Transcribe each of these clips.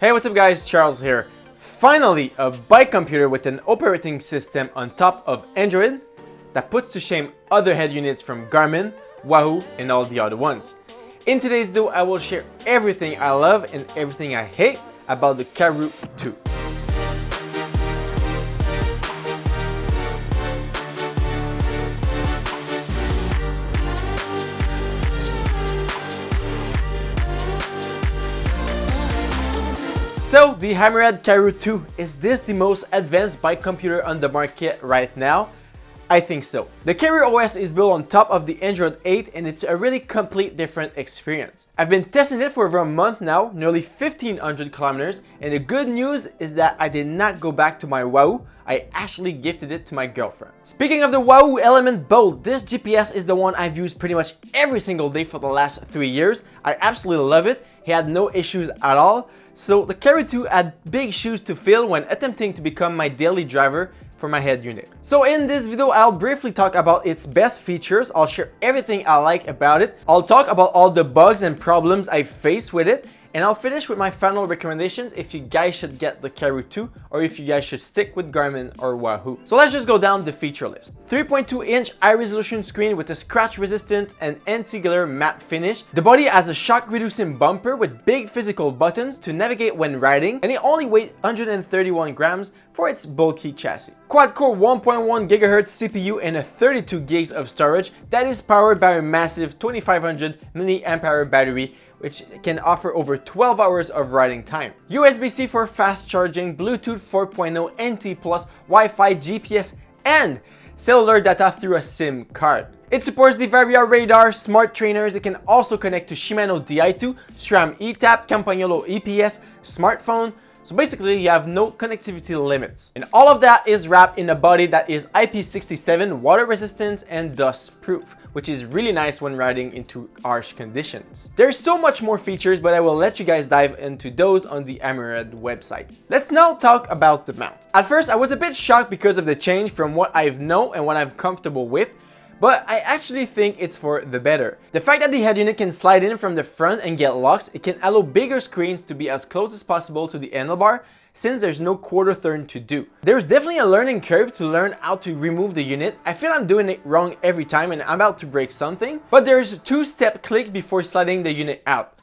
Hey, what's up guys, Charles here. Finally, a bike computer with an operating system on top of Android that puts to shame other head units from Garmin, Wahoo, and all the other ones. In today's video, I will share everything I love and everything I hate about the Karoo 2. So the Hammerhead Karoo 2, is this the most advanced bike computer on the market right now? I think so. The Karoo OS is built on top of the Android 8 and it's a really complete different experience. I've been testing it for over a month now, nearly 1500 kilometers, and the good news is that I did not go back to my Wahoo. I actually gifted it to my girlfriend. Speaking of the Wahoo Element Bolt, this GPS is the one I've used pretty much every single day for the last 3 years. I absolutely love it. It had no issues at all. So the Karoo 2 had big shoes to fill when attempting to become my daily driver for my head unit. So in this video, I'll briefly talk about its best features. I'll share everything I like about it. I'll talk about all the bugs and problems I face with it. And I'll finish with my final recommendations if you guys should get the Karoo 2 or if you guys should stick with Garmin or Wahoo. So let's just go down the feature list. 3.2-inch high-resolution screen with a scratch-resistant and anti-glare matte finish. The body has a shock-reducing bumper with big physical buttons to navigate when riding, and it only weighs 131 grams for its bulky chassis. Quad-core 1.1 GHz CPU and a 32 gigs of storage that is powered by a massive 2500 mAh battery, which can offer over 12 hours of riding time. USB-C for fast charging, Bluetooth 4.0, NT+, Wi-Fi, GPS, and cellular data through a SIM card. It supports the Varia radar, smart trainers. It can also connect to Shimano Di2, SRAM eTap, Campagnolo EPS, smartphone. So basically, you have no connectivity limits. And all of that is wrapped in a body that is IP67, water resistant, and dust proof, which is really nice when riding into harsh conditions. There's so much more features, but I will let you guys dive into those on the Hammerhead website. Let's now talk about the mount. At first, I was a bit shocked because of the change from what I know and what I'm comfortable with, but I actually think it's for the better. The fact that the head unit can slide in from the front and get locked, it can allow bigger screens to be as close as possible to the handlebar since there's no quarter turn to do. There's definitely a learning curve to learn how to remove the unit. I feel I'm doing it wrong every time and I'm about to break something, but there's a two-step click before sliding the unit out.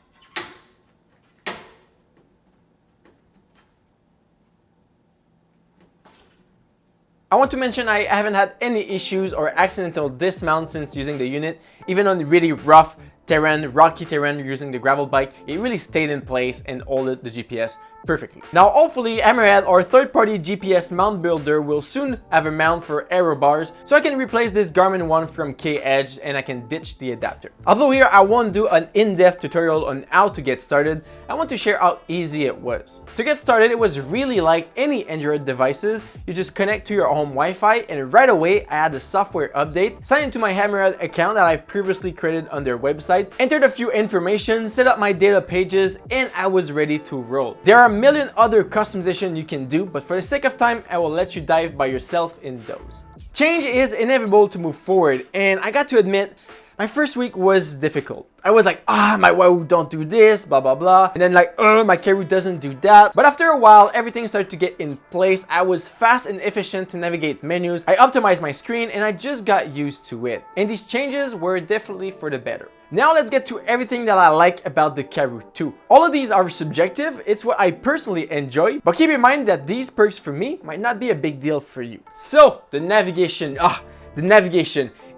I want to mention I haven't had any issues or accidental dismount since using the unit. Even on really rough terrain, rocky terrain using the gravel bike, it really stayed in place and held the GPS perfectly. Now hopefully Hammerhead or third-party GPS mount builder will soon have a mount for aero bars so I can replace this Garmin one from K-Edge and I can ditch the adapter. Although here I won't do an in-depth tutorial on how to get started, I want to share how easy it was. To get started, it was really like any Android devices. You just connect to your home Wi-Fi and right away I had a software update, signed into my Hammerhead account that I've previously created on their website, entered a few information, set up my data pages, and I was ready to roll. There are a million other customizations you can do, but for the sake of time, I will let you dive by yourself in those. Change is inevitable to move forward, and I got to admit, my first week was difficult. I was like, my Wahoo don't do this, blah, blah, blah. And then like, my Karoo doesn't do that. But after a while, everything started to get in place. I was fast and efficient to navigate menus. I optimized my screen and I just got used to it. And these changes were definitely for the better. Now let's get to everything that I like about the Karoo 2. All of these are subjective. It's what I personally enjoy. But keep in mind that these perks for me might not be a big deal for you. So the navigation,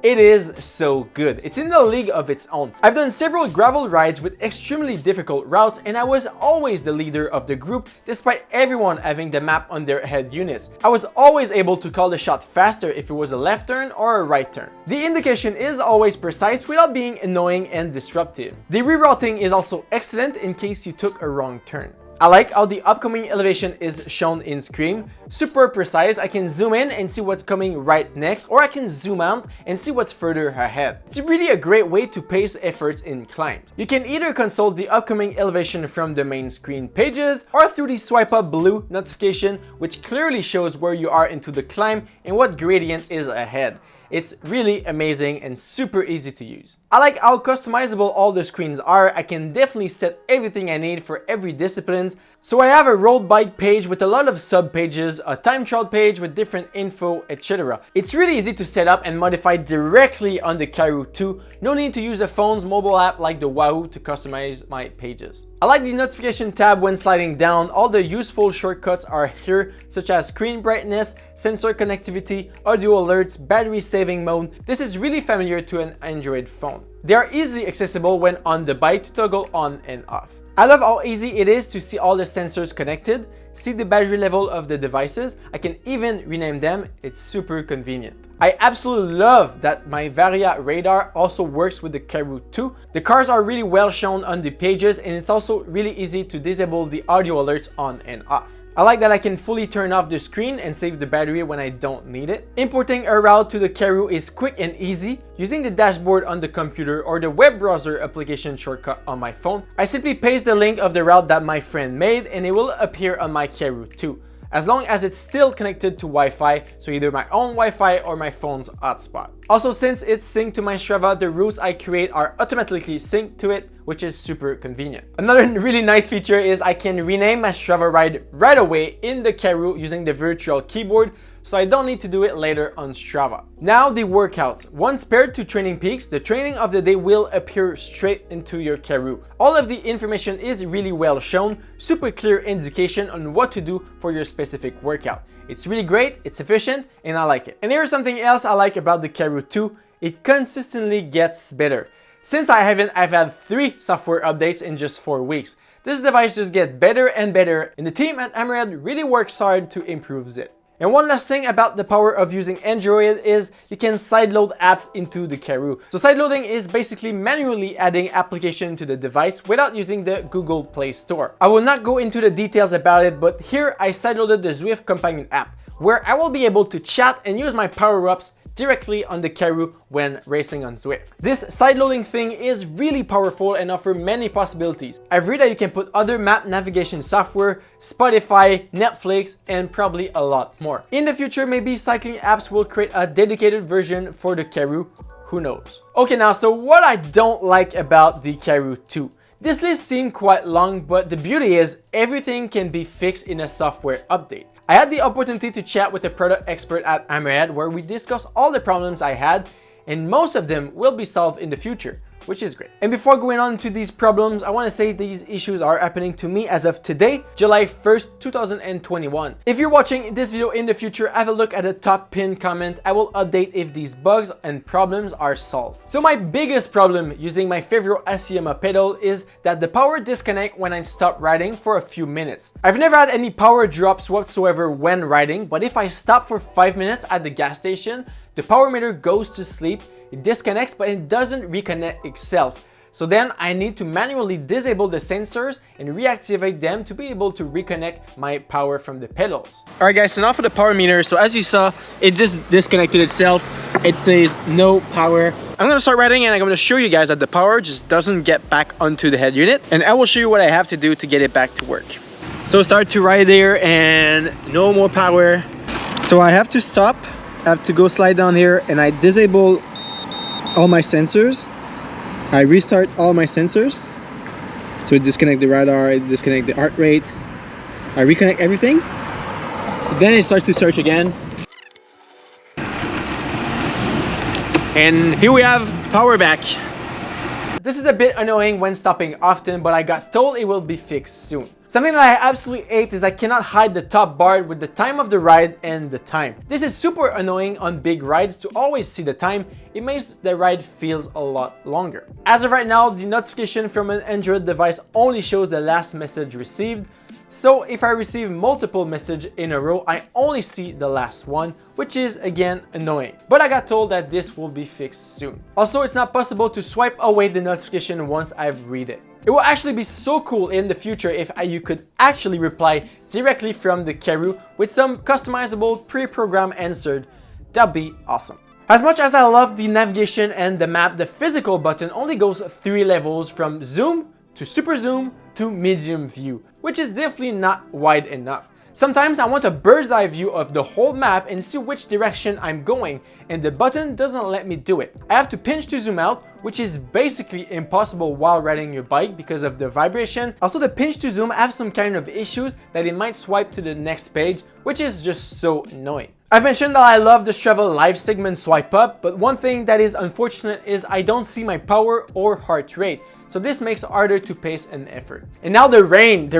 it is so good. It's in the league of its own. I've done several gravel rides with extremely difficult routes and I was always the leader of the group despite everyone having the map on their head units. I was always able to call the shot faster if it was a left turn or a right turn. The indication is always precise without being annoying and disruptive. The rerouting is also excellent in case you took a wrong turn. I like how the upcoming elevation is shown in screen. Super precise. I can zoom in and see what's coming right next, or I can zoom out and see what's further ahead. It's really a great way to pace efforts in climbs. You can either consult the upcoming elevation from the main screen pages or through the swipe up blue notification, which clearly shows where you are into the climb and what gradient is ahead. It's really amazing and super easy to use. I like how customizable all the screens are. I can definitely set everything I need for every disciplines. So I have a road bike page with a lot of sub pages, a time trial page with different info, etc. It's really easy to set up and modify directly on the Karoo too. No need to use a phone's mobile app like the Wahoo to customize my pages. I like the notification tab when sliding down. All the useful shortcuts are here, such as screen brightness, sensor connectivity, audio alerts, battery saving mode. This is really familiar to an Android phone. They are easily accessible when on the bike to toggle on and off. I love how easy it is to see all the sensors connected, see the battery level of the devices. I can even rename them. It's super convenient. I absolutely love that my Varia radar also works with the Karoo too. The cars are really well shown on the pages, and it's also really easy to disable the audio alerts on and off. I like that I can fully turn off the screen and save the battery when I don't need it. Importing a route to the Karoo is quick and easy. Using the dashboard on the computer or the web browser application shortcut on my phone, I simply paste the link of the route that my friend made and it will appear on my Karoo too, as long as it's still connected to Wi-Fi, so either my own Wi-Fi or my phone's hotspot. Also, since it's synced to my Strava, the routes I create are automatically synced to it, which is super convenient. Another really nice feature is I can rename my Strava ride right away in the Karoo using the virtual keyboard, so I don't need to do it later on Strava. Now the workouts. Once paired to Training Peaks, the training of the day will appear straight into your Karoo. All of the information is really well shown, super clear indication on what to do for your specific workout. It's really great, it's efficient, and I like it. And here's something else I like about the Karoo too. It consistently gets better. Since I've had 3 software updates in just 4 weeks. This device just gets better and better, and the team at Hammerhead really works hard to improve it. And one last thing about the power of using Android is you can sideload apps into the Karoo. So sideloading is basically manually adding application to the device without using the Google Play Store. I will not go into the details about it, but here I sideloaded the Zwift companion app, where I will be able to chat and use my power-ups directly on the Karoo when racing on Zwift. This sideloading thing is really powerful and offers many possibilities. I've read that you can put other map navigation software, Spotify, Netflix, and probably a lot more. In the future, maybe cycling apps will create a dedicated version for the Karoo. Who knows? Okay, now, so what I don't like about the Karoo 2. This list seemed quite long, but the beauty is everything can be fixed in a software update. I had the opportunity to chat with a product expert at Hammerhead where we discussed all the problems I had, and most of them will be solved in the future, which is great. And before going on to these problems, I want to say these issues are happening to me as of today, July 1st, 2021. If you're watching this video in the future, have a look at the top pinned comment. I will update if these bugs and problems are solved. So my biggest problem using my favorite ACMA pedal is that the power disconnect when I stop riding for a few minutes. I've never had any power drops whatsoever when riding, but if I stop for 5 minutes at the gas station, the power meter goes to sleep. It disconnects, but it doesn't reconnect itself. So then I need to manually disable the sensors and reactivate them to be able to reconnect my power from the pedals. All right guys, so now for the power meter. So as you saw, it just disconnected itself. It says no power. I'm gonna start riding and I'm gonna show you guys that the power just doesn't get back onto the head unit. And I will show you what I have to do to get it back to work. So start to ride there and no more power. So I have to stop. I have to go slide down here and I disable all my sensors. I restart all my sensors. So it disconnect the radar, it disconnect the heart rate. I reconnect everything. Then it starts to search again. And here we have power back. This is a bit annoying when stopping often, but I got told it will be fixed soon. Something that I absolutely hate is I cannot hide the top bar with the time of the ride and the time. This is super annoying on big rides to always see the time. It makes the ride feels a lot longer. As of right now, the notification from an Android device only shows the last message received. So if I receive multiple messages in a row, I only see the last one, which is again annoying. But I got told that this will be fixed soon. Also, it's not possible to swipe away the notification once I've read it. It will actually be so cool in the future if you could actually reply directly from the Karoo with some customizable pre-programmed answer. That'd be awesome. As much as I love the navigation and the map, the physical button only goes 3 levels from zoom to super zoom to medium view, which is definitely not wide enough. Sometimes I want a bird's eye view of the whole map and see which direction I'm going, and the button doesn't let me do it. I have to pinch to zoom out, which is basically impossible while riding your bike because of the vibration. Also, the pinch to zoom have some kind of issues that it might swipe to the next page, which is just so annoying. I've mentioned that I love the Strava live segment swipe up, but one thing that is unfortunate is I don't see my power or heart rate. So this makes it harder to pace an effort. And now the rain.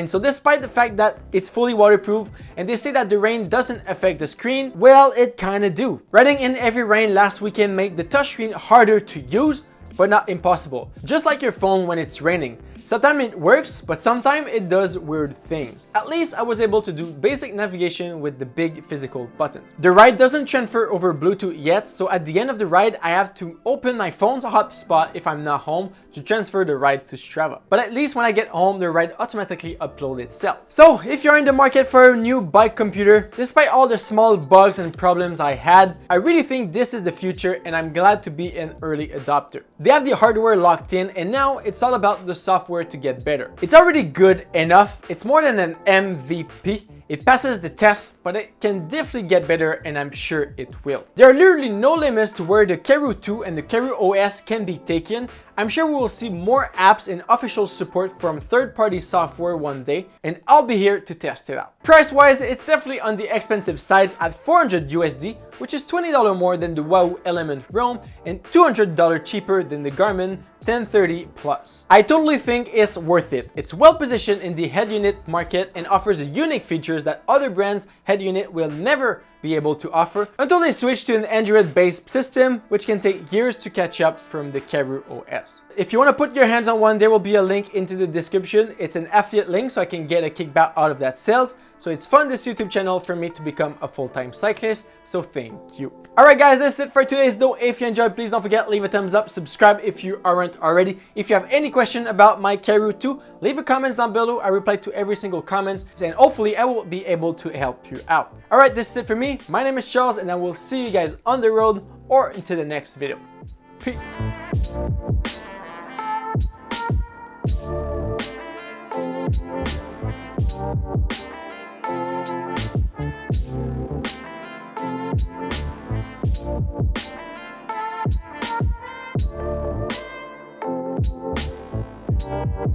So despite the fact that it's fully waterproof and they say that the rain doesn't affect the screen, well, it kinda do. Riding in heavy rain last weekend made the touchscreen harder to use, but not impossible. Just like your phone when it's raining. Sometimes it works, but sometimes it does weird things. At least I was able to do basic navigation with the big physical buttons. The ride doesn't transfer over Bluetooth yet, so at the end of the ride, I have to open my phone's hotspot if I'm not home to transfer the ride to Strava. But at least when I get home, the ride automatically uploads itself. So if you're in the market for a new bike computer, despite all the small bugs and problems I had, I really think this is the future and I'm glad to be an early adopter. They have the hardware locked in and now it's all about the software to get better. It's already good enough. It's more than an MVP. It passes the test, but it can definitely get better and I'm sure it will. There are literally no limits to where the Karoo 2 and the Karoo OS can be taken. I'm sure we will see more apps and official support from third-party software one day, and I'll be here to test it out. Price-wise, it's definitely on the expensive side at $400 USD, which is $20 more than the Wahoo Element Roam and $200 cheaper than the Garmin 1030 Plus. I totally think it's worth it. It's well positioned in the head unit market and offers unique features that other brands' head unit will never be able to offer until they switch to an Android-based system, which can take years to catch up from the Karoo OS. If you want to put your hands on one, there will be a link into the description. It's an affiliate link so I can get a kickback out of that sales. So it's fun, this YouTube channel, for me to become a full-time cyclist. So thank you. Alright guys, that's it for today's though. If you enjoyed, please don't forget, leave a thumbs up, subscribe if you aren't already. If you have any question about my Karoo 2, leave a comments down below. I reply to every single comment and hopefully I will be able to help you out. Alright, this is it for me. My name is Charles and I will see you guys on the road or into the next video. Peace. Thank you.